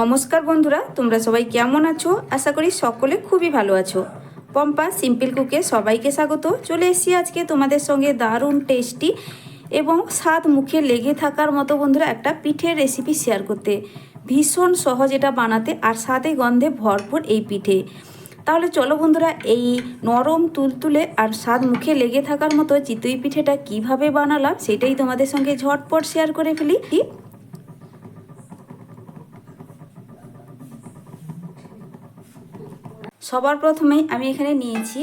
নমস্কার বন্ধুরা, তোমরা সবাই কেমন আছো? আশা করি সকলে খুবই ভালো আছো। পম্পা সিম্পল কুকে সবাইকে স্বাগত। চলে এসেছি আজকে তোমাদের সঙ্গে দারুণ টেস্টি এবং স্বাদ মুখে লেগে থাকার মতো বন্ধুরা একটা পিঠের রেসিপি শেয়ার করতে। ভীষণ সহজ এটা বানাতে আর স্বাদে গন্ধে ভরপুর এই পিঠে। তাহলে চলো বন্ধুরা, এই নরম তুলতুলে আর স্বাদ মুখে লেগে থাকার মতো চিতই পিঠেটা কিভাবে বানালাম সেটাই তোমাদের সঙ্গে ঝটপট শেয়ার করে ফেলি। সবার প্রথমেই আমি এখানে নিয়েছি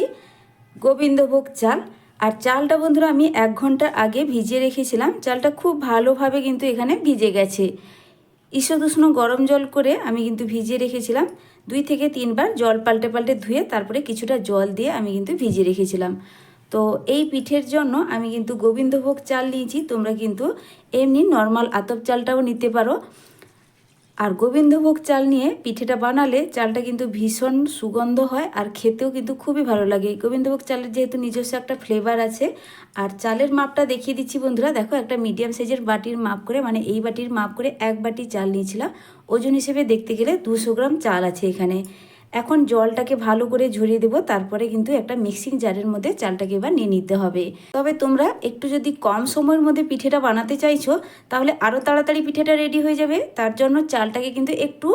গোবিন্দভোগ চাল। আর চালটা বন্ধুরা আমি 1 ঘন্টা আগে ভিজিয়ে রেখেছিলাম। চালটা খুব ভালোভাবে কিন্তু এখানে ভিজে গেছে। ঈষৎ উষ্ণ গরম জল করে আমি কিন্তু ভিজিয়ে রেখেছিলাম। 2 থেকে 3 বার জল পাল্টে পাল্টে ধুয়ে তারপরে কিছুটা জল দিয়ে আমি কিন্তু ভিজিয়ে রেখেছিলাম। তো এই পিঠের জন্য আমি কিন্তু গোবিন্দভোগ চাল নিয়েছি। তোমরা কিন্তু এমনি নর্মাল আতপ চালটাও নিতে পারো। আর গোবিন্দভোগ চাল নিয়ে পিঠেটা বানালে চালটা কিন্তু ভীষণ সুগন্ধ হয় আর খেতেও কিন্তু খুবই ভালো লাগে। গোবিন্দভোগ চালের যেহেতু নিজস্ব একটা ফ্লেভার আছে। আর চালের মাপটা দেখিয়ে দিচ্ছি বন্ধুরা, দেখো একটা মিডিয়াম সাইজের বাটির মাপ করে, মানে এই বাটির মাপ করে 1 বাটি চাল নিয়েছিলাম। ওজন হিসেবে দেখতে গেলে 200 গ্রাম চাল আছে এখানে। এখন জলটাকে ভালো করে ঝরিয়ে দেবো, তারপরে কিন্তু একটা মিক্সিং জারের মধ্যে চালটাকে এবার নিয়ে নিতে হবে। তবে তোমরা একটু যদি কম সময়ের মধ্যে পিঠেটা বানাতে চাইছো তাহলে আরও তাড়াতাড়ি পিঠেটা রেডি হয়ে যাবে। তার জন্য চালটাকে কিন্তু একটু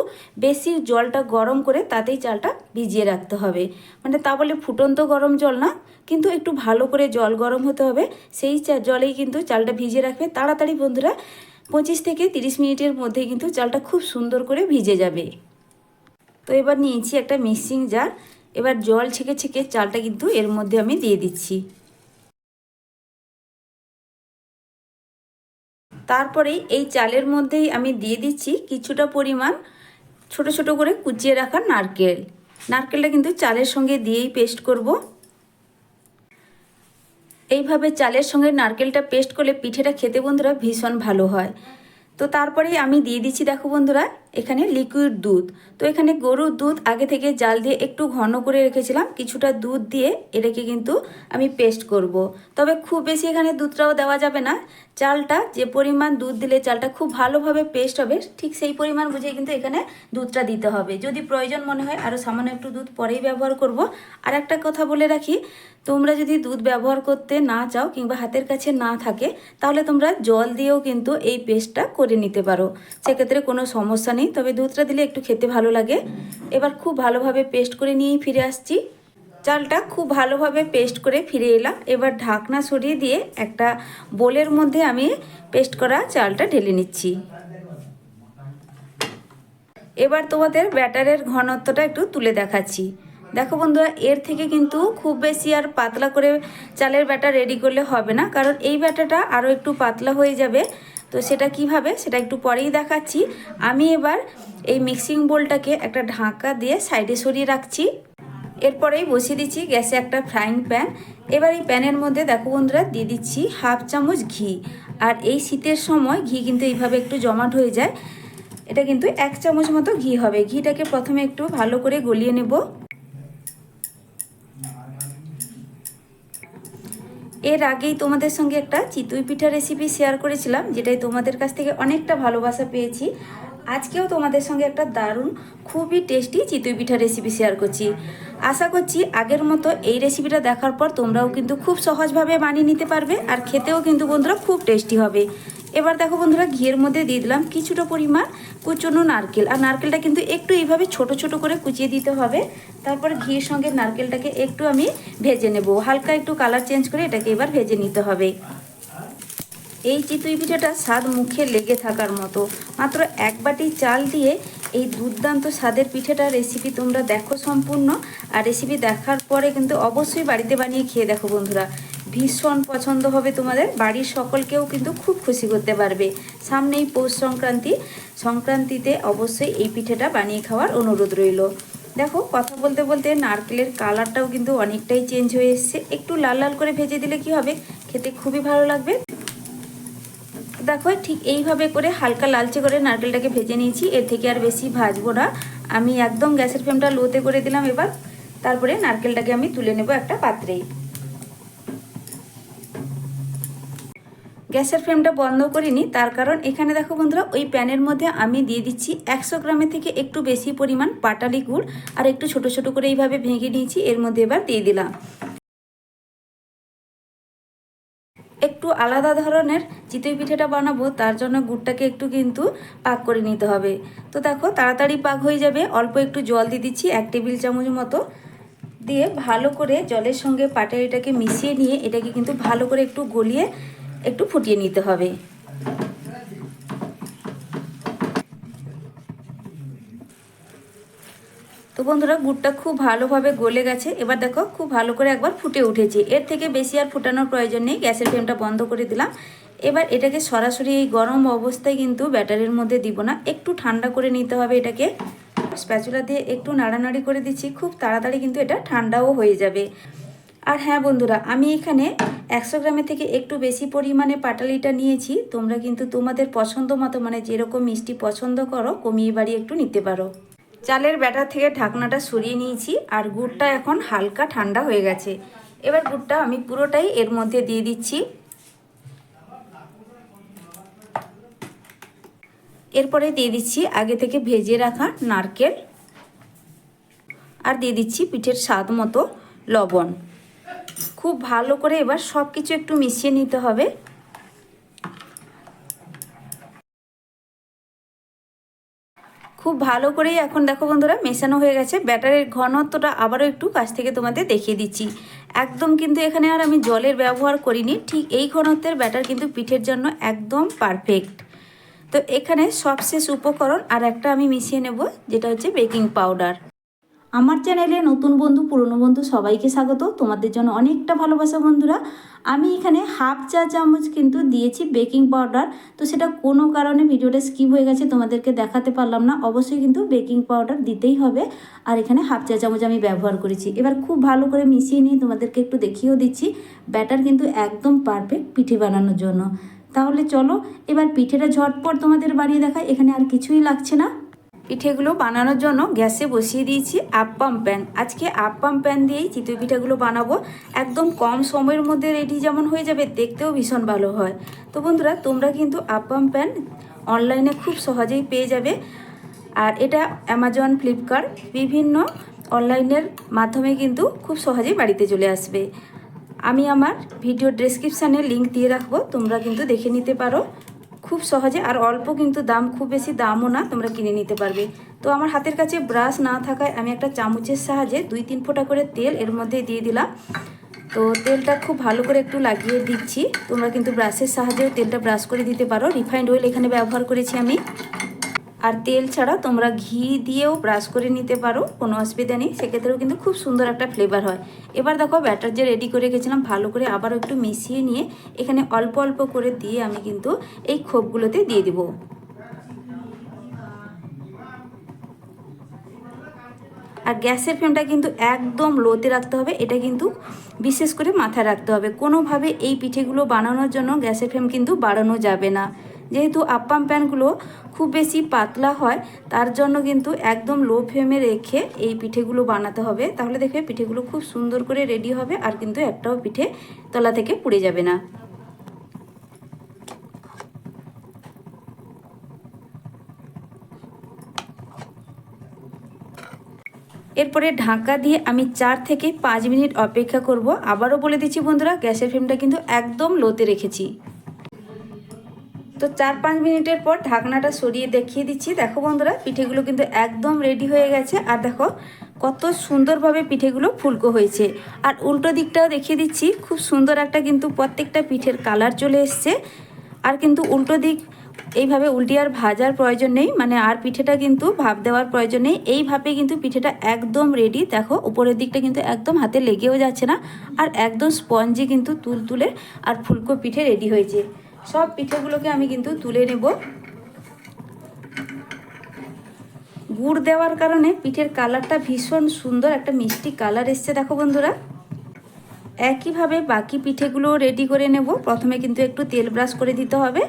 বেশি জলটা গরম করে তাতেই চালটা ভিজিয়ে রাখতে হবে। মানে তা বলে ফুটন্ত গরম জল না, কিন্তু একটু ভালো করে জল গরম হতে হবে। সেই জলেই কিন্তু চালটা ভিজিয়ে রাখবে। তাড়াতাড়ি বন্ধুরা 25 থেকে 30 মিনিটের মধ্যে কিন্তু চালটা খুব সুন্দর করে ভিজে যাবে। তো এবার নিয়েছি একটা মিক্সিং জার। এবার জল ছেঁকে ছেঁকে চালটা কিন্তু এর মধ্যে আমি দিয়ে দিচ্ছি। তারপরেই এই চালের মধ্যেই আমি দিয়ে দিচ্ছি কিছুটা পরিমাণ ছোট ছোট করে কুচিয়ে রাখা নারকেল। নারকেলটা কিন্তু চালের সঙ্গে দিয়েই পেস্ট করব। এইভাবে চালের সঙ্গে নারকেলটা পেস্ট করলে পিঠেটা খেতে বন্ধুরা ভীষণ ভালো হয়। তো তারপরে আমি দিয়ে দিচ্ছি, দেখো বন্ধুরা, এখানে লিকুইড দুধ। তো এখানে গরুর দুধ আগে থেকে জাল দিয়ে একটু ঘন করে রেখেছিলাম। কিছুটা দুধ দিয়ে এটাকে কিন্তু আমি পেস্ট করব। তবে খুব বেশি এখানে দুধটাও দেওয়া যাবে না। চালটা যে পরিমাণ দুধ দিলে চালটা খুব ভালোভাবে পেস্ট হবে, ঠিক সেই পরিমাণ বুঝে কিন্তু এখানে দুধটা দিতে হবে। যদি প্রয়োজন মনে হয় আরও সামান্য একটু দুধ পরেই ব্যবহার করব। আর একটা কথা বলে রাখি, তোমরা যদি দুধ ব্যবহার করতে না চাও কিংবা হাতের কাছে না থাকে তাহলে তোমরা জল দিয়েও কিন্তু এই পেস্টটা করে নিতে পারো, সেক্ষেত্রে কোনো সমস্যা নেই। তবে দুধটা দিলে একটু খেতে ভালো লাগে। এবার খুব ভালোভাবে পেস্ট করে নিয়েই ফিরে আসছি। চালটা খুব ভালোভাবে পেস্ট করে ফিরে এলাম। এবার ঢাকনা সরিয়ে দিয়ে একটা বোলের মধ্যে আমি পেস্ট করা চালটা ঢেলে নিচ্ছি। এবার তোমাদের ব্যাটারের ঘনত্বটা একটু তুলে দেখাচ্ছি। দেখো বন্ধুরা, এর থেকে কিন্তু খুব বেশি আর পাতলা করে চালের ব্যাটার রেডি করলে হবে না, কারণ এই ব্যাটারটা আরও একটু পাতলা হয়ে যাবে। তো সেটা কিভাবে সেটা একটু পরেই দেখাচ্ছি। আমি এবার এই মিক্সিং বোলটাকে একটা ঢাকা দিয়ে সাইডে সরিয়ে রাখছি। এরপরেই বসিয়ে দিচ্ছি গ্যাসে একটা ফ্রাইং প্যান। এবার এই প্যানের মধ্যে দেখো বন্ধুরা দিয়ে দিচ্ছি 1/2 চামচ ঘি। আর এই শীতের সময় ঘি কিন্তু এইভাবে একটু জমাট হয়ে যায়। এটা কিন্তু 1 চামচ মতো ঘি হবে। ঘিটাকে প্রথমে একটু ভালো করে গলিয়ে নেব। এর আগেই তোমাদের সঙ্গে একটা চিতই পিঠা রেসিপি শেয়ার করেছিলাম, যেটাই তোমাদের কাছ থেকে অনেকটা ভালোবাসা পেয়েছি। আজকেও তোমাদের সঙ্গে একটা দারুণ খুবই টেস্টি চিতই পিঠা রেসিপি শেয়ার করছি। আশা করছি আগের মতো এই রেসিপিটা দেখার পর তোমরাও কিন্তু খুব সহজভাবে বানিয়ে নিতে পারবে আর খেতেও কিন্তু বন্ধুরা খুব টেস্টি হবে। এবার দেখো বন্ধুরা, ঘিয়ের মধ্যে দিয়ে দিলাম কিছুটা পরিমাণ কুচনো নারকেল। আর নারকেলটা কিন্তু একটু এইভাবে ছোট ছোট করে কুচিয়ে দিতে হবে। তারপর ঘিয়ের সঙ্গে নারকেলটাকে একটু আমি ভেজে নেব, হালকা একটু কালার চেঞ্জ করে এটাকে এবার ভেজে নিতে হবে। এই চিতই পিঠাটা স্বাদ মুখে লেগে থাকার মতো। মাত্র 1 বাটি চাল দিয়ে এই দুর্দান্ত স্বাদের পিঠাটা রেসিপি তোমরা দেখো সম্পূর্ণ। আর রেসিপি দেখার পরে কিন্তু অবশ্যই বাড়িতে বানিয়ে খেয়ে দেখো বন্ধুরা, ভীষণ পছন্দ হবে তোমাদের। বাড়ির সকলকেও কিন্তু খুব খুশি করতে পারবে। সামনেই পৌষ সংক্রান্তিতে অবশ্যই এই পিঠাটা বানিয়ে খাওয়ার অনুরোধ রইল। দেখো, কথা বলতে বলতে নারকেলের কালারটাও কিন্তু অনেকটাই চেঞ্জ হয়ে এসছে। একটু লাল লাল করে ভেজে দিলে কি হবে, খেতে খুবই ভালো লাগবে। দেখো, ঠিক এইভাবে করে হালকা লালচে করে নারকেলটাকে ভেজে নিয়েছি। এর থেকে আর বেশি ভাজবো না। আমি একদম গ্যাসের ফ্লেমটা লোতে করে দিলাম। এবার তারপরে নারকেলটাকে আমি তুলে নেব একটা পাত্রে। গ্যাসের ফ্লেমটা বন্ধ করিনি, তার কারণ এখানে দেখো বন্ধুরা ওই প্যানের মধ্যে আমি দিয়ে দিচ্ছি 100 গ্রামের থেকে একটু বেশি পরিমাণ পাটালি গুড় আর একটু ছোট ছোট করে এইভাবে ভেঙে নিয়েছি, এর মধ্যে এবার দিয়ে দিলাম। একটু আলাদা ধরনের চিতই পিঠেটা বানাবো, তার জন্য গুড়টাকে একটু কিন্তু পাক করে নিতে হবে। তো দেখো তাড়াতাড়ি পাক হয়ে যাবে। অল্প একটু জল দিয়ে দিচ্ছি 1 টেবিল চামচ মতো, দিয়ে ভালো করে জলের সঙ্গে পাটালিটাকে মিশিয়ে নিয়ে এটাকে কিন্তু ভালো করে একটু গলিয়ে একটু ফুটিয়ে নিতে হবে। তো বন্ধুরা গুড়টা খুব ভালোভাবে গলে গেছে। এবার দেখো খুব ভালো করে একবার ফুটে উঠেছে। এর থেকে বেশি আর ফুটানোর প্রয়োজন নেই, গ্যাসের ফ্লেমটা বন্ধ করে দিলাম। এবার এটাকে সরাসরি এই গরম অবস্থায় কিন্তু ব্যাটারের মধ্যে দিব না, একটু ঠান্ডা করে নিতে হবে। এটাকে স্প্যাচুলা দিয়ে একটু নাড়ানাড়ি করে দিচ্ছি, খুব তাড়াতাড়ি কিন্তু এটা ঠান্ডাও হয়ে যাবে। আর হ্যাঁ বন্ধুরা, আমি এখানে 100 গ্রামের থেকে একটু বেশি পরিমাণে পাটালিটা নিয়েছি। তোমরা কিন্তু তোমাদের পছন্দ মতো, মানে যেরকম মিষ্টি পছন্দ করো, কমিয়ে বাড়িয়ে একটু নিতে পারো। চালের ব্যাটার থেকে ঢাকনাটা সরিয়ে নিয়েছি আর গুড়টা এখন হালকা ঠান্ডা হয়ে গেছে। এবার গুড়টা আমি পুরোটাই এর মধ্যে দিয়ে দিচ্ছি। এরপরে দিয়ে দিচ্ছি আগে থেকে ভেজে রাখা নারকেল, আর দিয়ে দিচ্ছি পিঠের স্বাদ মতো লবণ। খুব ভালো করে এবার সব কিছু একটু মিশিয়ে নিতে হবে। খুব ভালো করেই এখন দেখো বন্ধুরা মেশানো হয়ে গেছে। ব্যাটারের ঘনত্বটা আবারও একটু কাছ থেকে তোমাদের দেখিয়ে দিচ্ছি। একদম কিন্তু এখানে আর আমি জলের ব্যবহার করিনি, ঠিক এই ঘনত্বের ব্যাটার কিন্তু পিঠের জন্য একদম পারফেক্ট। তো এখানে সবশেষ উপকরণ আর একটা আমি মিশিয়ে নেব, যেটা হচ্ছে বেকিং পাউডার। আমার চ্যানেলে নতুন বন্ধু পুরনো বন্ধু সবাইকে স্বাগত। তোমাদের জন্য অনেকটা ভালোবাসা বন্ধুরা। আমি এখানে হাফ চা চামচ কিন্তু দিয়েছি বেকিং পাউডার। তো সেটা কোনো কারণে ভিডিওটা স্কিপ হয়ে গেছে, তোমাদেরকে দেখাতে পারলাম না। অবশ্যই কিন্তু বেকিং পাউডার দিতেই হবে। আর এখানে হাফ চা চামচ আমি ব্যবহার করেছি। এবার খুব ভালো করে মিশিয়ে নিয়ে তোমাদেরকে একটু দেখিয়েও দিচ্ছি। ব্যাটার কিন্তু একদম পারফেক্ট পিঠে বানানোর জন্য। তাহলে চলো এবার পিঠেটা ঝটপট তোমাদের বানিয়ে দেখাই। এখানে আর কিছুই লাগছে না। পিঠেগুলো বানানোর জন্য গ্যাসে বসিয়ে দিয়েছি আপ্পাম প্যান। আজকে আপ্পাম প্যান দিয়েই চিতই পিঠাগুলো বানাবো। একদম কম সময়ের মধ্যে রেডি যেমন হয়ে যাবে, দেখতেও ভীষণ ভালো হয়। তো বন্ধুরা তোমরা কিন্তু আপ্পাম প্যান অনলাইনে খুব সহজেই পেয়ে যাবে। আর এটা অ্যামাজন, ফ্লিপকার্ট বিভিন্ন অনলাইনের মাধ্যমে কিন্তু খুব সহজেই বাড়িতে চলে আসবে। আমি আমার ভিডিও ডেসক্রিপশানে লিঙ্ক দিয়ে রাখবো, তোমরা কিন্তু দেখে নিতে পারো খুব সহজে। আর অল্প কিন্তু দাম, খুব বেশি দামও না, তোমরা কিনে নিতে পারবে। তো আমার হাতের কাছে ব্রাশ না থাকায় আমি একটা চামচের সাহায্যে 2-3 ফোঁটা করে তেল এর মধ্যে দিয়ে দিলাম। তো তেলটা খুব ভালো করে একটু লাগিয়ে দিচ্ছি। তোমরা কিন্তু ব্রাশের সাহায্যেও তেলটা ব্রাশ করে দিতে পারো। রিফাইন্ড অয়েল এখানে ব্যবহার করেছি আমি। আর তেল ছাড়া তোমরা ঘি দিয়েও ব্রাশ করে নিতে পারো, কোনো অসুবিধা নেই, সেক্ষেত্রেও কিন্তু খুব সুন্দর একটা ফ্লেভার হয়। এবার দেখো ব্যাটার যে রেডি করে রেখেছিলাম, ভালো করে আবারও একটু মিশিয়ে নিয়ে এখানে অল্প অল্প করে দিয়ে আমি কিন্তু এই খোপগুলোতে দিয়ে দিব। আর গ্যাসের ফ্লেমটা কিন্তু একদম লোতে রাখতে হবে, এটা কিন্তু বিশেষ করে মাথায় রাখতে হবে। কোনোভাবে এই পিঠেগুলো বানানোর জন্য গ্যাসের ফ্লেম কিন্তু বাড়ানো যাবে না। যেহেতু আপ্পাম প্যানগুলো খুব বেশি পাতলা হয়, তার জন্য কিন্তু একদম লো ফ্লেমে রেখে এই পিঠেগুলো বানাতে হবে। তাহলে দেখবে পিঠেগুলো খুব সুন্দর করে রেডি হবে, আর কিন্তু একটাও পিঠে তলা থেকে পুড়ে যাবে না। এরপরে ঢাকা দিয়ে আমি 4 থেকে 5 মিনিট অপেক্ষা করব। আবারও বলে দিচ্ছি বন্ধুরা, গ্যাসের ফ্লেমটা কিন্তু একদম লোতে রেখেছি। তো 4-5 মিনিটের পর ঢাকনাটা সরিয়ে দেখিয়ে দিচ্ছি। দেখো বন্ধুরা পিঠেগুলো কিন্তু একদম রেডি হয়ে গেছে। আর দেখো কত সুন্দরভাবে পিঠেগুলো ফুলকো হয়েছে। আর উল্টো দিকটাও দেখিয়ে দিচ্ছি, খুব সুন্দর একটা কিন্তু প্রত্যেকটা পিঠের কালার চলে এসছে। আর কিন্তু উল্টো দিক এইভাবে উল্টে আর ভাজার প্রয়োজন নেই, মানে আর পিঠেটা কিন্তু ভাপ দেওয়ার প্রয়োজন নেই। এইভাবে কিন্তু পিঠেটা একদম রেডি। দেখো উপরের দিকটা কিন্তু একদম হাতে লেগেও যাচ্ছে না, আর একদম স্পঞ্জি কিন্তু তুলতুলে আর ফুলকো পিঠে রেডি হয়েছে। সব পিঠেগুলোকে আমি কিন্তু তুলে নেব। গুড় দেওয়ার কারণে পিঠের কালারটা ভীষণ সুন্দর একটা মিষ্টি কালার এসছে। দেখো বন্ধুরা একইভাবে বাকি পিঠেগুলো রেডি করে নেব। প্রথমে কিন্তু একটু তেল ব্রাশ করে দিতে হবে,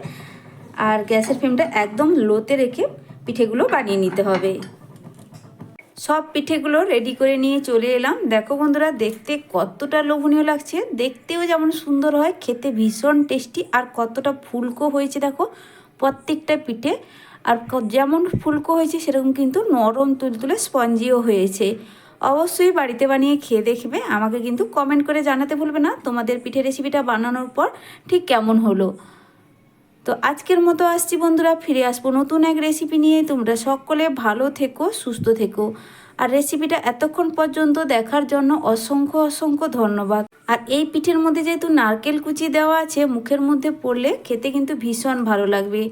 আর গ্যাসের ফ্লেমটা একদম লোতে রেখে পিঠেগুলো বানিয়ে নিতে হবে। সব পিঠেগুলো রেডি করে নিয়ে চলে এলাম। দেখো বন্ধুরা, দেখতে কতটা লোভনীয় লাগছে, দেখতেও যেমন সুন্দর হয়, খেতে ভীষণ টেস্টি, আর কতটা ফুলকো হয়েছে দেখো প্রত্যেকটা পিঠে। আর যেমন ফুলকো হয়েছে সেরকম কিন্তু নরম তুলতুলে স্পঞ্জিও হয়েছে। অবশ্যই বাড়িতে বানিয়ে খেয়ে দেখবে, আমাকে কিন্তু কমেন্ট করে জানাতে ভুলবে না তোমাদের পিঠে রেসিপিটা বানানোর পর ঠিক কেমন হলো। তো আজকের মতো আসছি বন্ধুরা, ফিরে আসবো নতুন এক রেসিপি নিয়ে। তোমরা সকলে ভালো থেকো, সুস্থ থেকো। আর রেসিপিটা এতক্ষণ পর্যন্ত দেখার জন্য অসংখ্য অসংখ্য ধন্যবাদ। আর এই পিঠের মধ্যে যেহেতু নারকেল কুচি দেওয়া আছে, মুখের মধ্যে পড়লে খেতে কিন্তু ভীষণ ভালো লাগবে।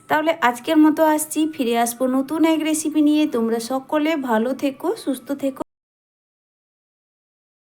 তাহলে আজকের মতো আসছি, ফিরে আসবো নতুন এক রেসিপি নিয়ে। তোমরা সকলে ভালো থেকো, সুস্থ থেকো।